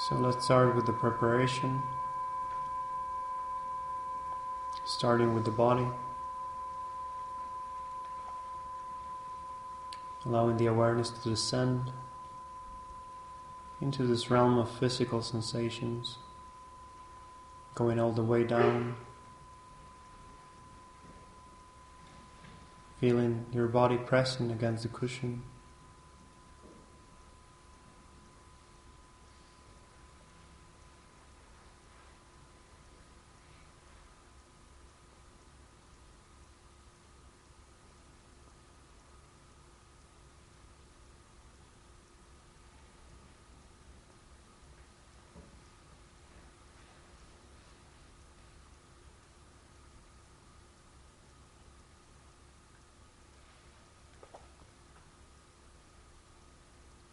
So let's start with the preparation, starting with the body, allowing the awareness to descend into this realm of physical sensations, going all the way down, feeling your body pressing against the cushion.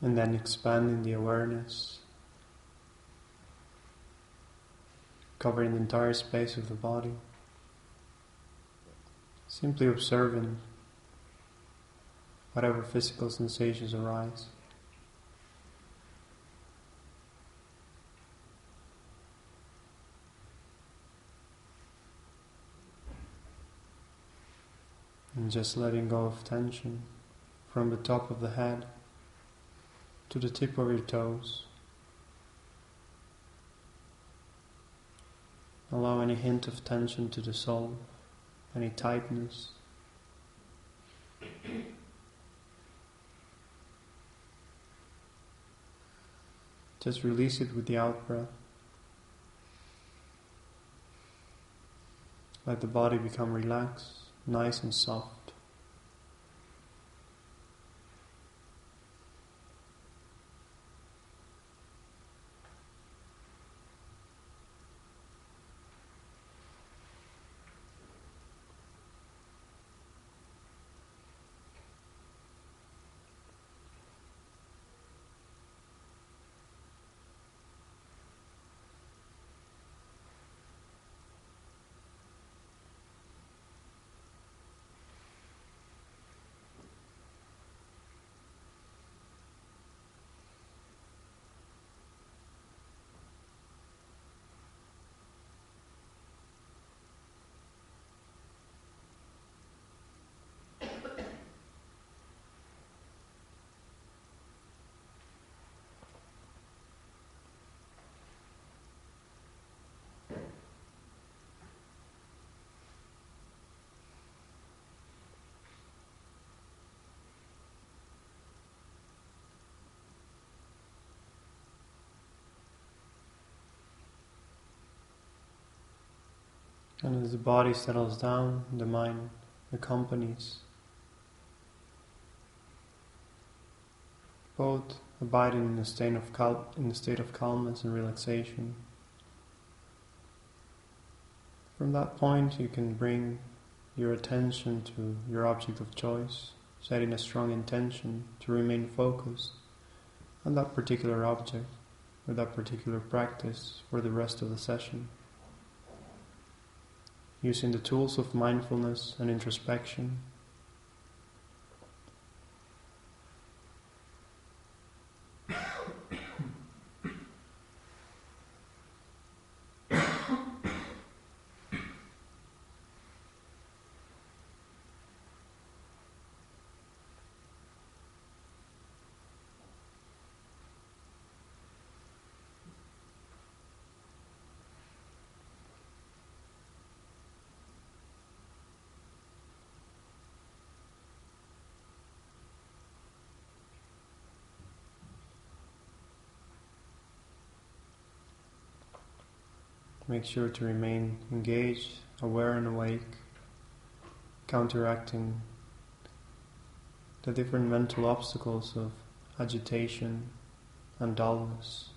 And then expanding the awareness, covering the entire space of the body, simply observing whatever physical sensations arise. And just letting go of tension from the top of the head to the tip of your toes. Allow any hint of tension to dissolve, any tightness. Just release it with the out-breath. Let the body become relaxed, nice and soft. And as the body settles down, the mind accompanies, both abiding in a state of calmness and relaxation. From that point, you can bring your attention to your object of choice, setting a strong intention to remain focused on that particular object or that particular practice for the rest of the session. Using the tools of mindfulness and introspection, make sure to remain engaged, aware and awake, counteracting the different mental obstacles of agitation and dullness.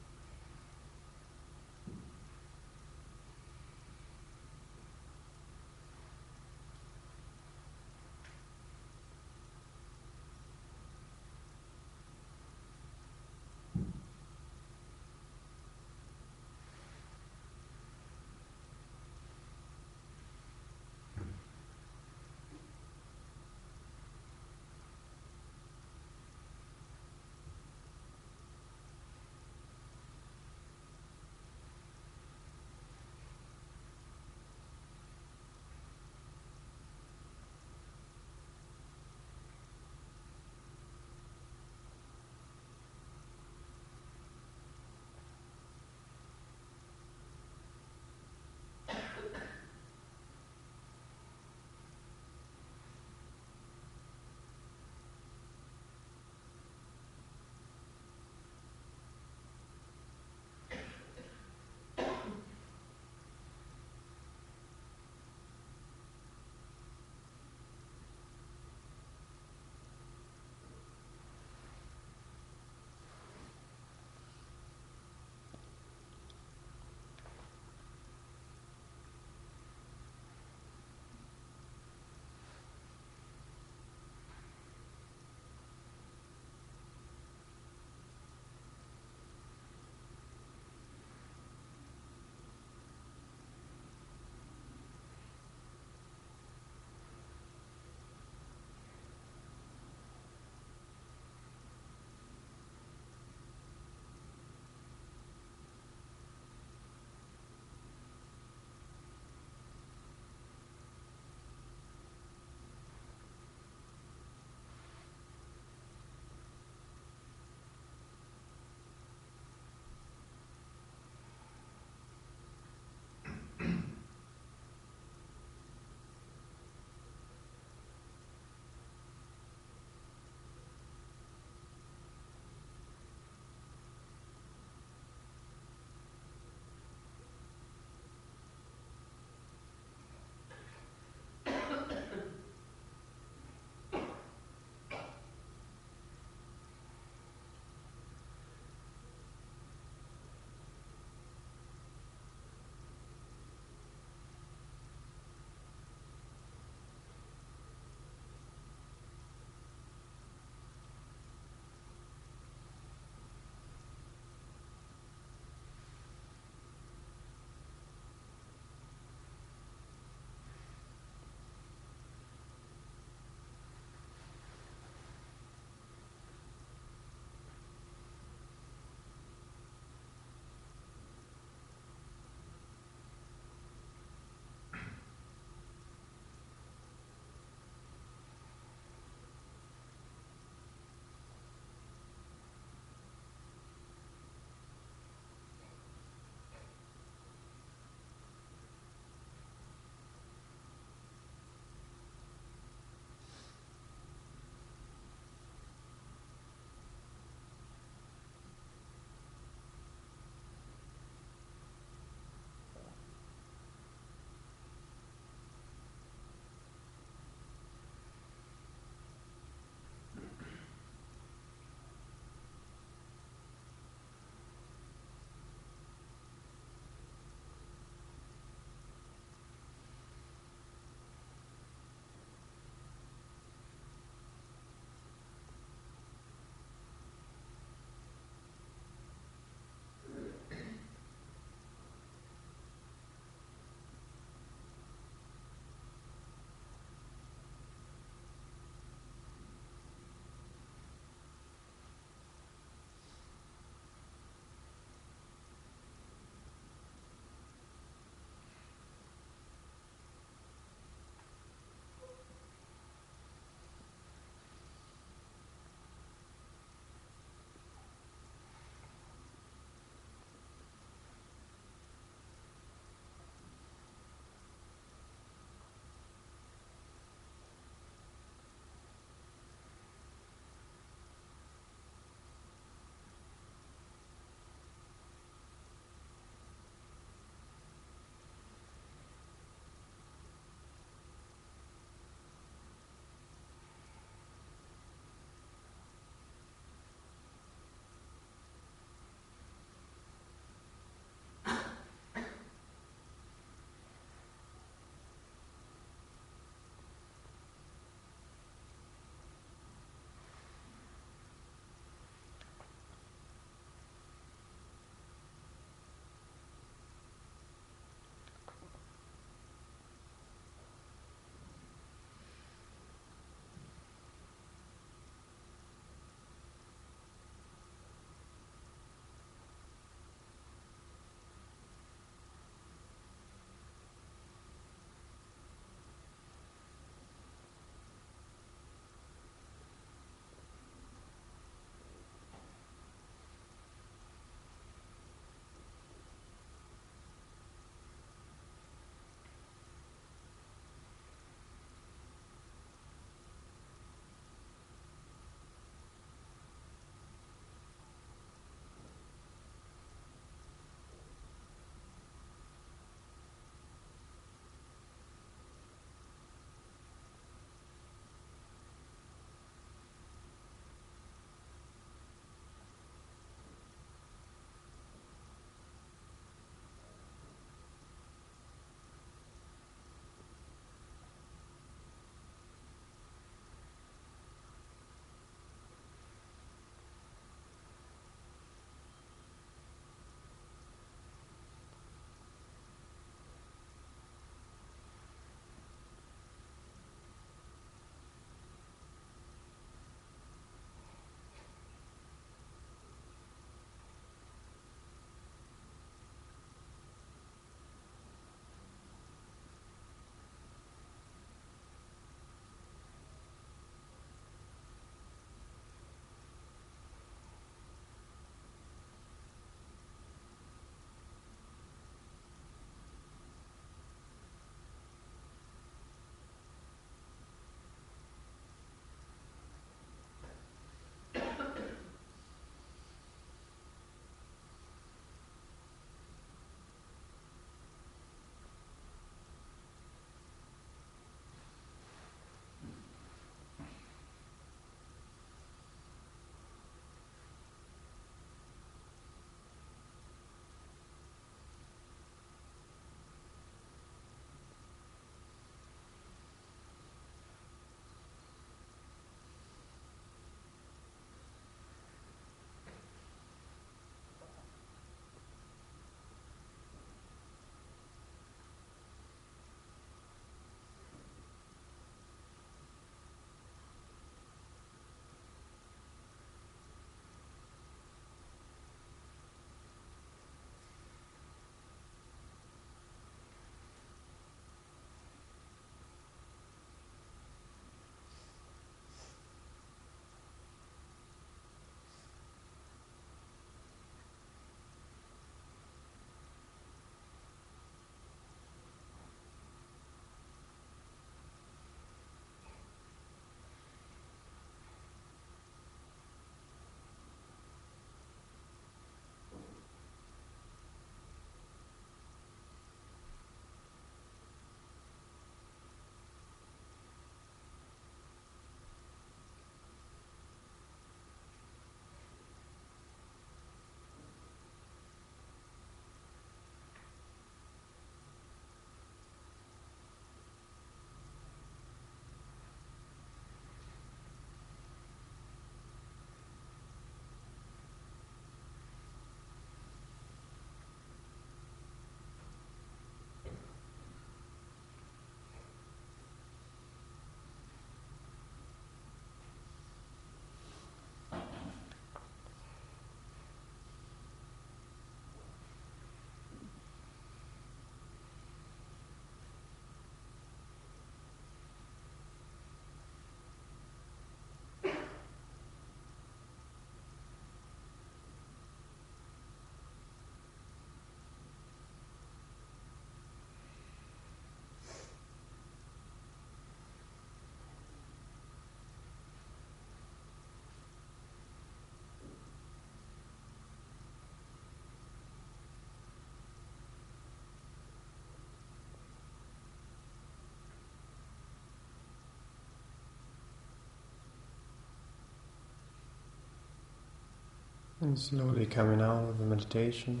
And slowly coming out of the meditation.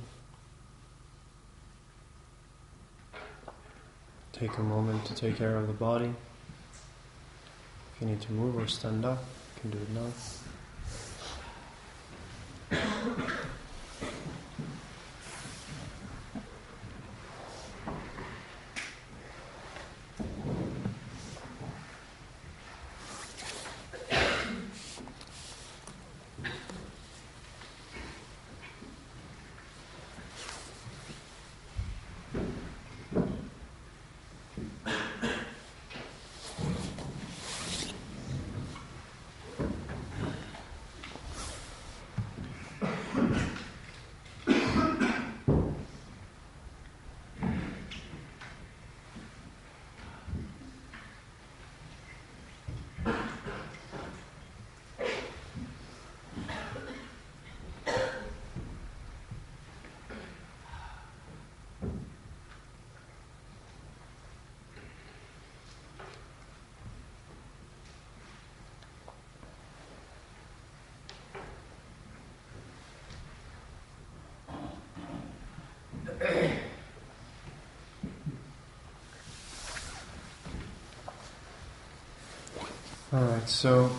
Take a moment to take care of the body. If you need to move or stand up, you can do it now. Alright, so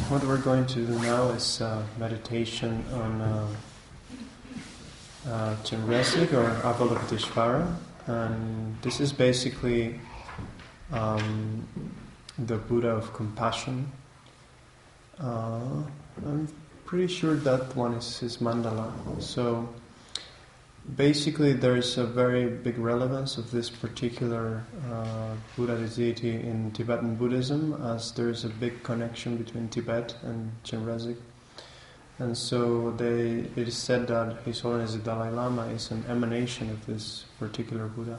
what we're going to do now is meditation on Chenresig or Avalokiteshvara, and this is basically the Buddha of compassion. I'm pretty sure that one is his mandala. So basically there is a very big relevance of this particular Buddha deity in Tibetan Buddhism, as there is a big connection between Tibet and Chenresig. And so it is said that His Holiness the Dalai Lama is an emanation of this particular Buddha.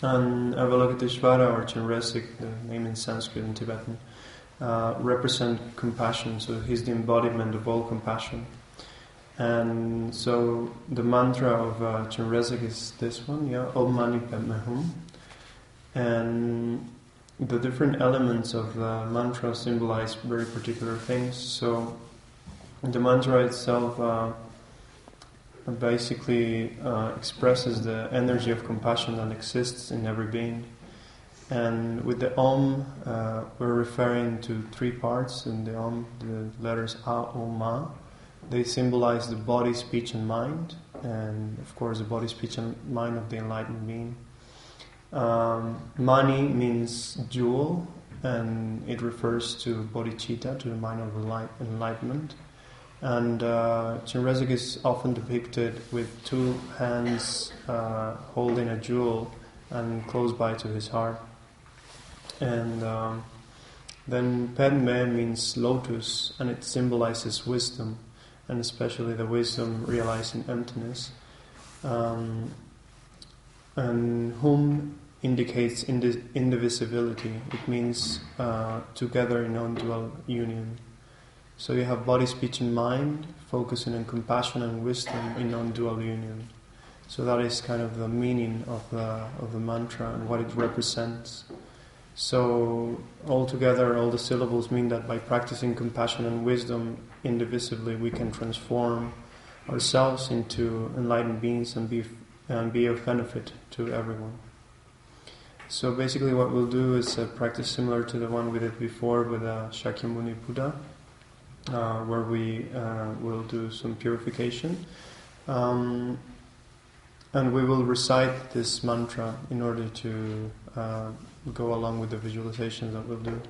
And Avalokiteshvara or Chenresig, the name in Sanskrit and Tibetan, represent compassion, so he's the embodiment of all compassion. And so the mantra of Chenresig is this one, Om Mani Padme Hum. And the different elements of the mantra symbolize very particular things. So the mantra itself basically expresses the energy of compassion that exists in every being. And with the Om, we're referring to three parts. In the Om, the letters A, O, Ma. They symbolize the body, speech, and mind, and of course the body, speech, and mind of the enlightened being. Mani means jewel, and it refers to bodhicitta, to the mind of enlightenment. And Chenresig is often depicted with two hands holding a jewel and close by to his heart. And then Padme means lotus, and it symbolizes wisdom, and especially the wisdom realizing emptiness. And Hum indicates indivisibility. It means together in non-dual union. So you have body, speech, and mind focusing on compassion and wisdom in non-dual union. So that is kind of the meaning of the mantra and what it represents. So altogether, all the syllables mean that by practicing compassion and wisdom indivisibly, we can transform ourselves into enlightened beings and be of benefit to everyone. So basically what we'll do is a practice similar to the one we did before with Shakyamuni Buddha, where we will do some purification. And we will recite this mantra in order to go along with the visualizations that we'll do.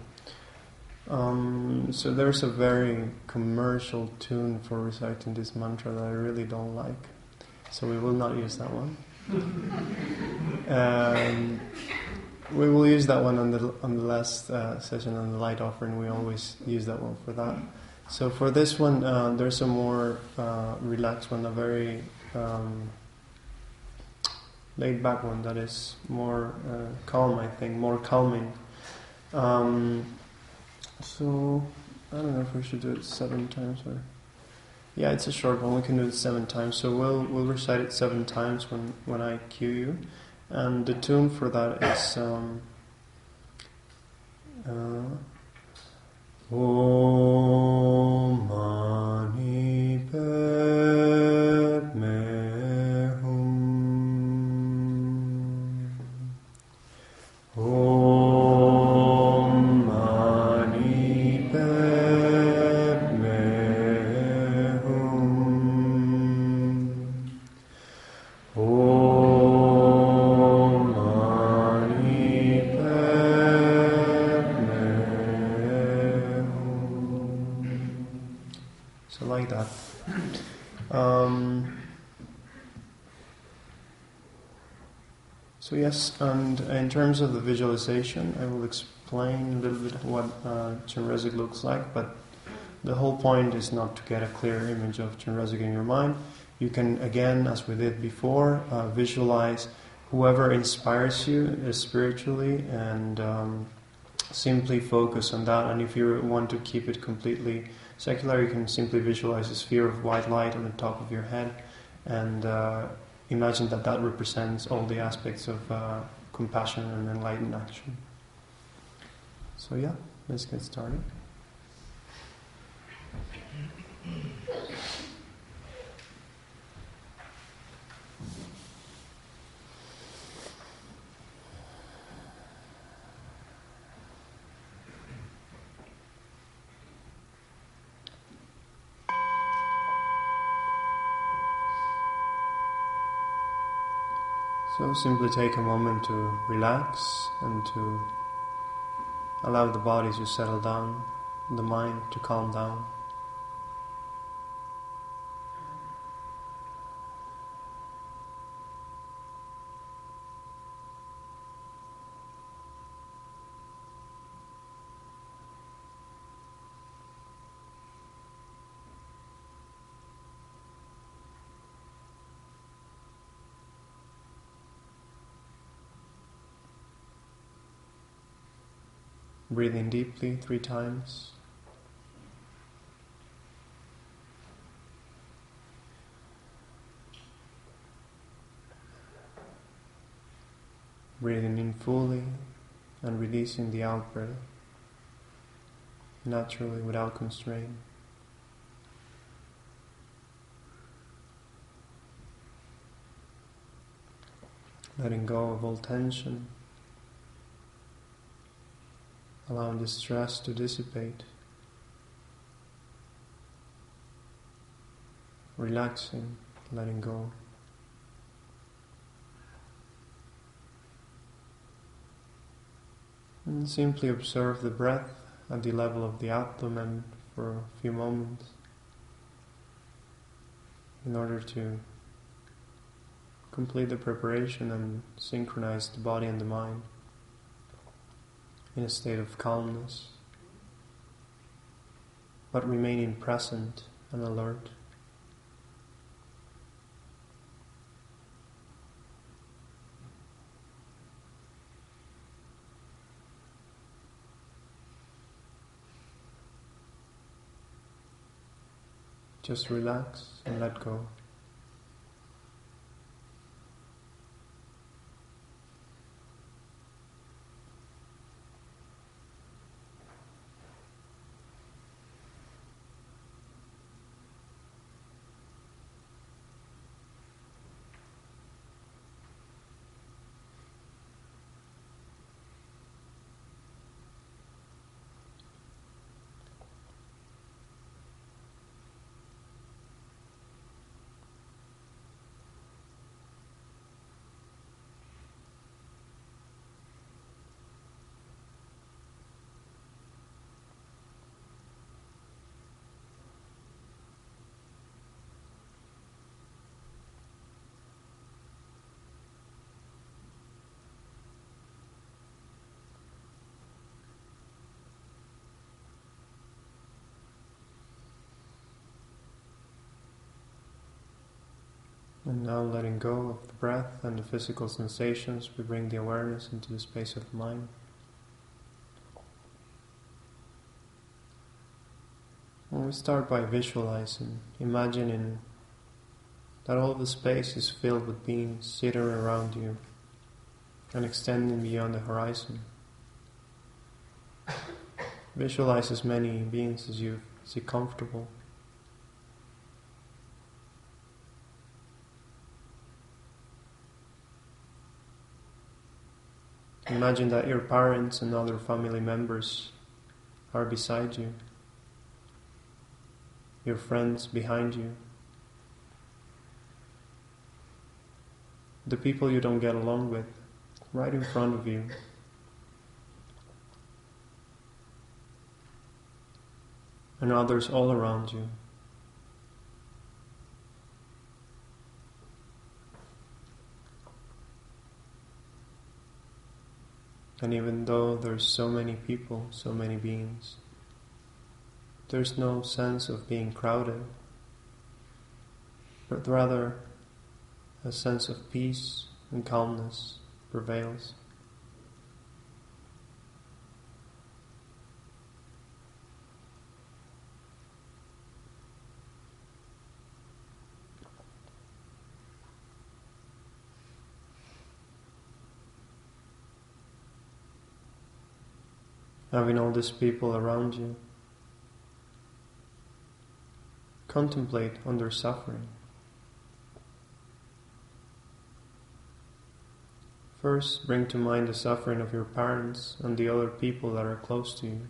So there's a very commercial tune for reciting this mantra that I really don't like. So we will not use that one. We will use that one on the last session on the light offering. We always use that one for that. So for this one, there's a more relaxed one, a very laid back one that is more calm, I think, more calming. So I don't know if we should do it 7 times or... Yeah, it's a short one. We can do it 7 times. So we'll recite it 7 times when I cue you. And the tune for that is Om Mani Padme So yes, and in terms of the visualization, I will explain a little bit what Chenresig looks like, but the whole point is not to get a clear image of Chenresig in your mind. You can, again, as we did before, visualize whoever inspires you spiritually and simply focus on that. And if you want to keep it completely secular, you can simply visualize a sphere of white light on the top of your head and imagine that that represents all the aspects of compassion and enlightened action. So yeah, let's get started. So simply take a moment to relax and to allow the body to settle down, the mind to calm down. Breathe in deeply 3 times. Breathing in fully and releasing the out breath, naturally without constraint. Letting go of all tension, allowing the stress to dissipate, relaxing, letting go. And simply observe the breath at the level of the abdomen for a few moments in order to complete the preparation and synchronize the body and the mind in a state of calmness, but remaining present and alert. Just relax and let go. And now letting go of the breath and the physical sensations, we bring the awareness into the space of the mind. And we start by visualizing, imagining that all the space is filled with beings sitting around you and extending beyond the horizon. Visualize as many beings as you see comfortable. Imagine that your parents and other family members are beside you, your friends behind you, the people you don't get along with right in front of you, and others all around you. And even though there's so many people, so many beings, there's no sense of being crowded, but rather a sense of peace and calmness prevails. Having all these people around you, contemplate on their suffering. First, bring to mind the suffering of your parents and the other people that are close to you,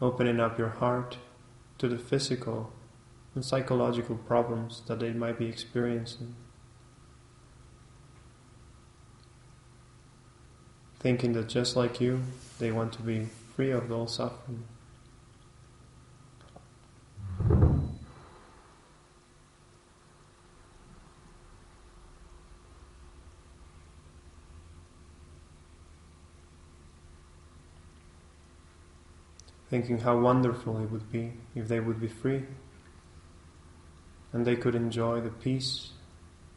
opening up your heart to the physical and psychological problems that they might be experiencing. Thinking that just like you, they want to be free of all suffering. Thinking how wonderful it would be if they would be free and they could enjoy the peace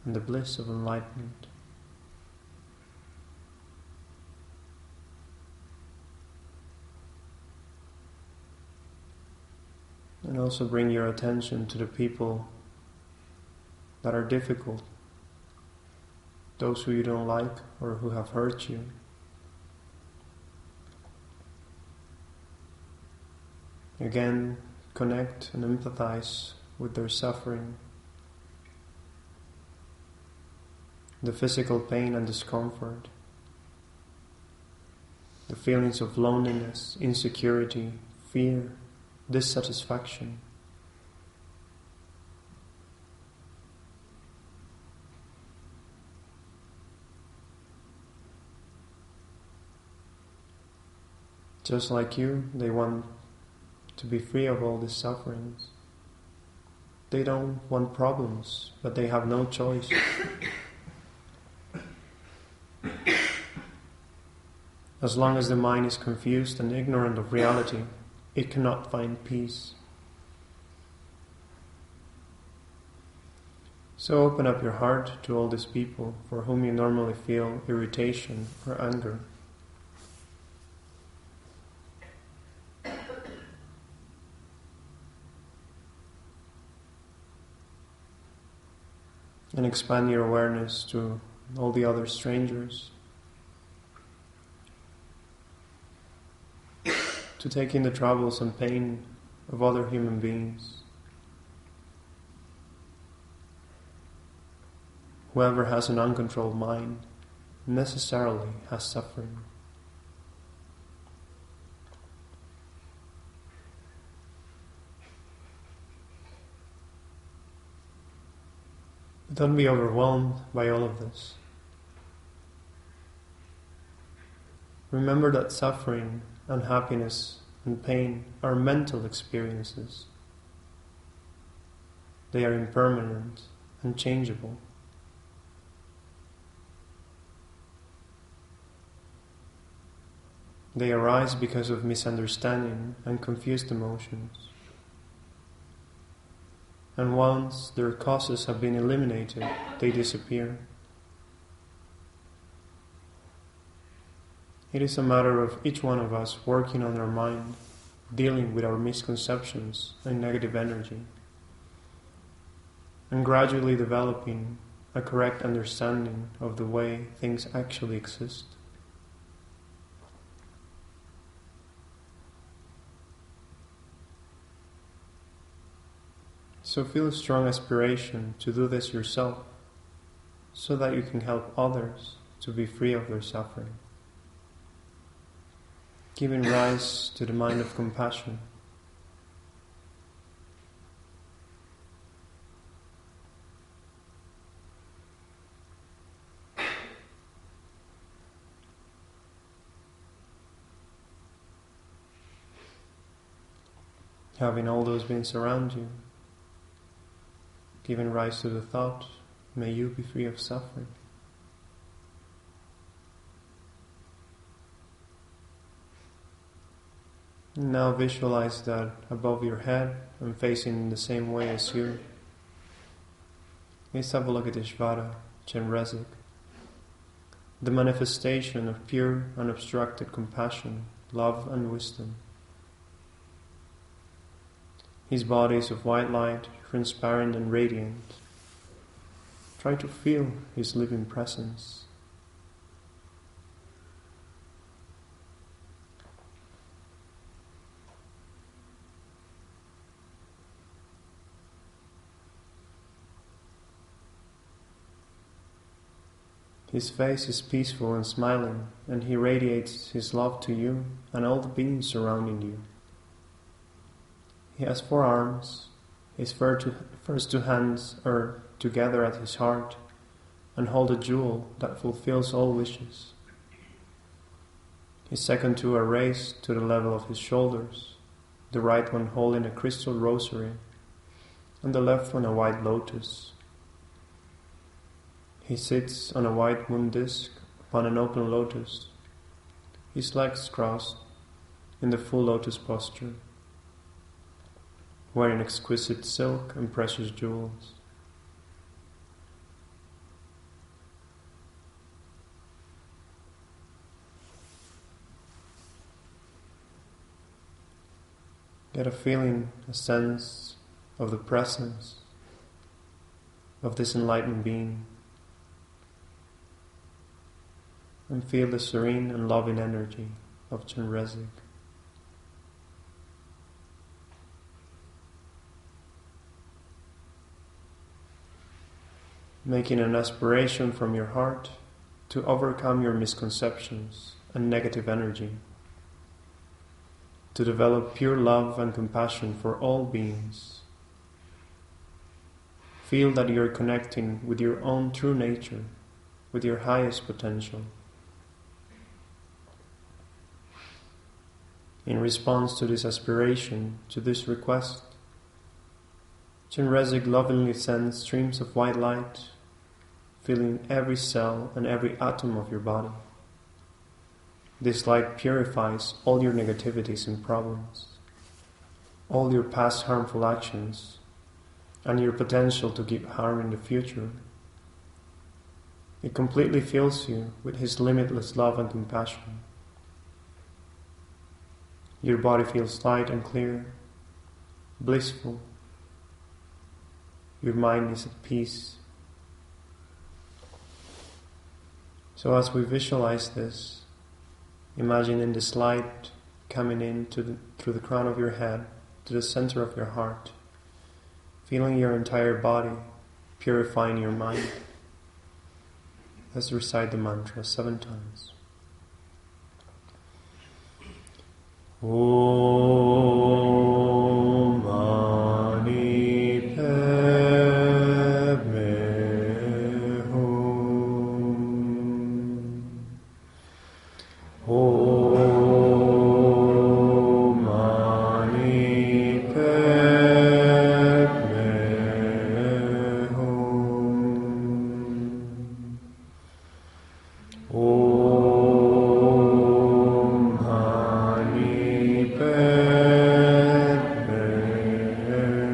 and the bliss of enlightenment. And also bring your attention to the people that are difficult, those who you don't like or who have hurt you. Again, connect and empathize with their suffering, the physical pain and discomfort, the feelings of loneliness, insecurity, fear, dissatisfaction. Just like you, they want to be free of all these sufferings. They don't want problems, but they have no choice. As long as the mind is confused and ignorant of reality, it cannot find peace. So open up your heart to all these people for whom you normally feel irritation or anger. And expand your awareness to all the other strangers, to take in the troubles and pain of other human beings. Whoever has an uncontrolled mind necessarily has suffering. Don't be overwhelmed by all of this. Remember that suffering, unhappiness, and pain are mental experiences. They are impermanent and changeable. They arise because of misunderstanding and confused emotions. And once their causes have been eliminated, they disappear. It is a matter of each one of us working on our mind, dealing with our misconceptions and negative energy, and gradually developing a correct understanding of the way things actually exist. So feel a strong aspiration to do this yourself, so that you can help others to be free of their suffering, giving rise to the mind of compassion. Having all those beings around you, giving rise to the thought, may you be free of suffering. Now visualize that above your head and facing the same way as you is Avalokiteshvara, Chenresig, the manifestation of pure, unobstructed compassion, love and wisdom. His body is of white light, transparent and radiant. Try to feel his living presence. His face is peaceful and smiling, and he radiates his love to you and all the beings surrounding you. He has 4 arms, his first 2 hands are together at his heart and hold a jewel that fulfills all wishes. His second 2 are raised to the level of his shoulders, the right one holding a crystal rosary and the left one a white lotus. He sits on a white moon disk upon an open lotus, his legs crossed in the full lotus posture, wearing exquisite silk and precious jewels. Get a feeling, a sense of the presence of this enlightened being, and feel the serene and loving energy of Chenresig. Making an aspiration from your heart to overcome your misconceptions and negative energy, to develop pure love and compassion for all beings. Feel that you are connecting with your own true nature, with your highest potential. In response to this aspiration, to this request, Chenresig lovingly sends streams of white light, filling every cell and every atom of your body. This light purifies all your negativities and problems, all your past harmful actions, and your potential to give harm in the future. It completely fills you with his limitless love and compassion. Your body feels light and clear, blissful. Your mind is at peace. So as we visualize this, imagining this light coming in through the crown of your head to the center of your heart, feeling your entire body, purifying your mind. Let's recite the mantra 7 times. Om Mani Padme Hum. Om Mani Padme Hum. Om Mani Padme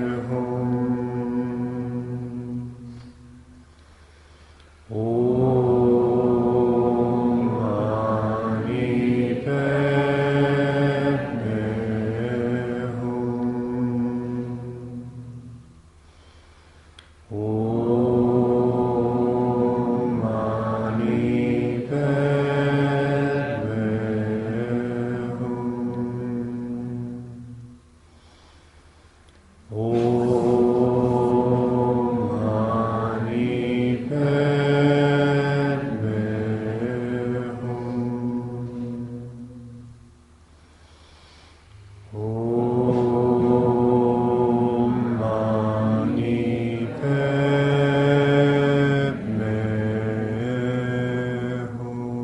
Hum. Om Mani Padme Hum. Om Mani Padme Hum. Om Mani Padme Hum. Om Mani Padme Hum.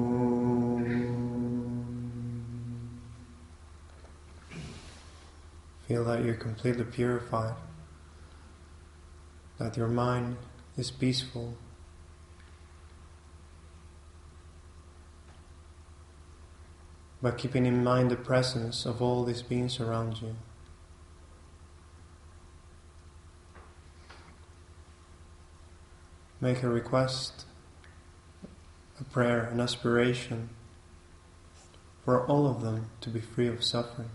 Feel that you're completely purified, that your mind is peaceful. by keeping in mind the presence of all these beings around you. Make a request, a prayer, an aspiration for all of them to be free of suffering.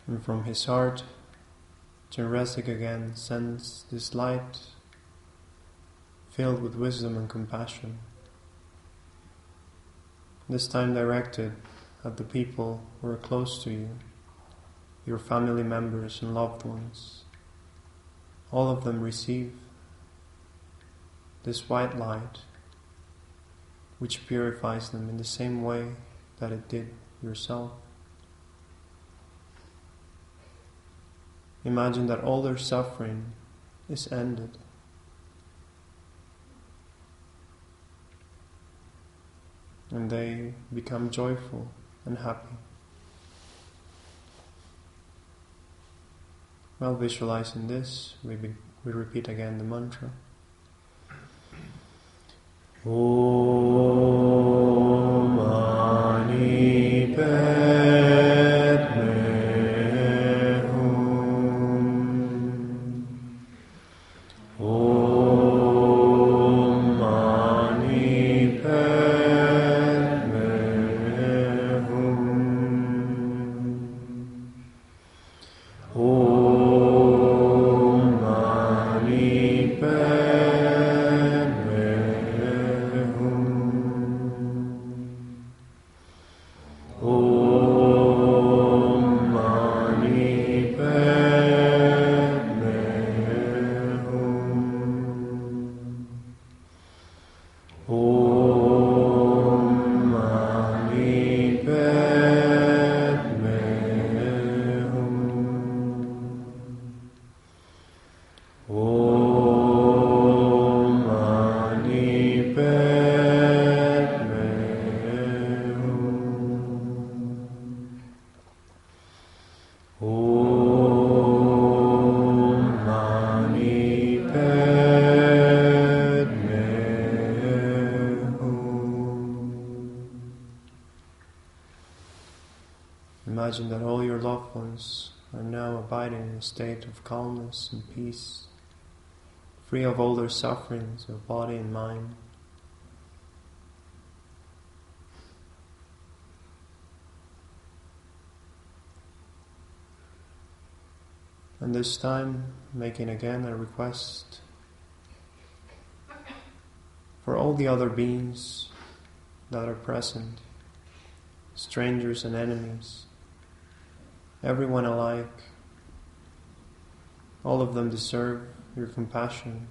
And from his heart, Chenresig again sends this light filled with wisdom and compassion, this time directed at the people who are close to you, your family members and loved ones. All of them receive this white light, which purifies them in the same way that it did yourself. Imagine that all their suffering is ended. And they become joyful and happy. While visualizing this, we repeat again the mantra. Om Mani Padme Hum. Om Mani Padme Hum. Om Mani Padme Hum. Om Mani Padme Hum. Om Mani Padme Hum. Om Mani Padme Hum. Om Mani Padme Hum. Imagine that all your loved ones are now abiding in a state of calmness and peace, free of all their sufferings of body and mind. And this time, making again a request for all the other beings that are present, strangers and enemies, everyone alike. All of them deserve your compassion.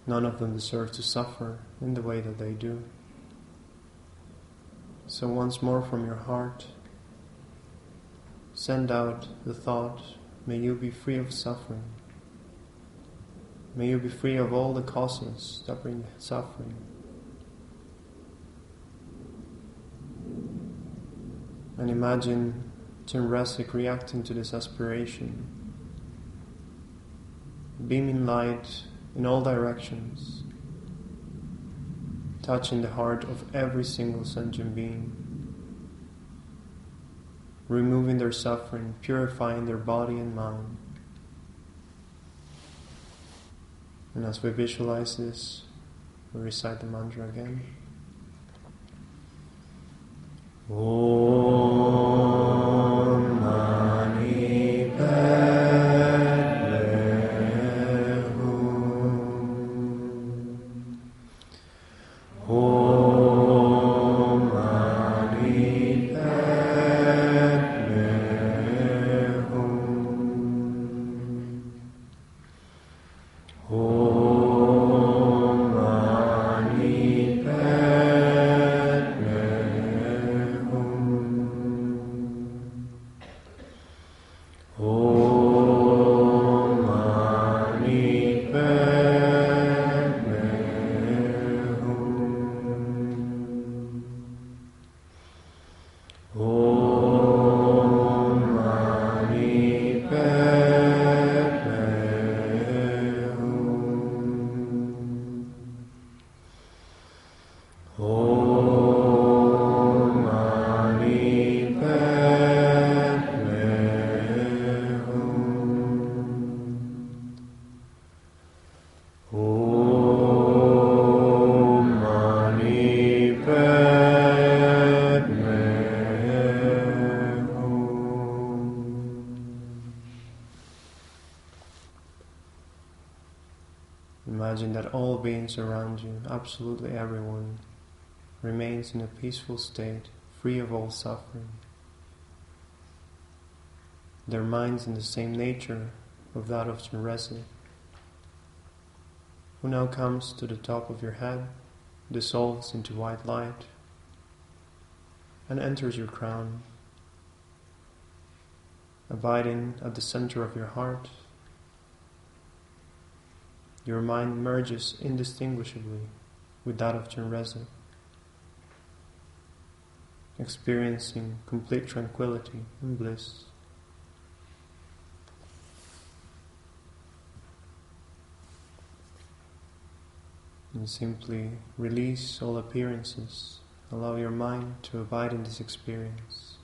None of them deserve to suffer in the way that they do. So once more from your heart, send out the thought, may you be free of suffering. May you be free of all the causes that bring suffering. And imagine Chenresig reacting to this aspiration, beaming light in all directions, touching the heart of every single sentient being, removing their suffering, purifying their body and mind. And as we visualize this, we recite the mantra again. Om Mani Padme Hum. Om Mani Padme Hum. Om Mani Padme Hum. Imagine that all beings around you, absolutely everyone, remains in a peaceful state, free of all suffering. Their minds in the same nature of that of Chenresig, who now comes to the top of your head, dissolves into white light, and enters your crown, abiding at the center of your heart. Your mind merges indistinguishably with that of Chenresig, experiencing complete tranquility and bliss. And simply release all appearances. Allow your mind to abide in this experience.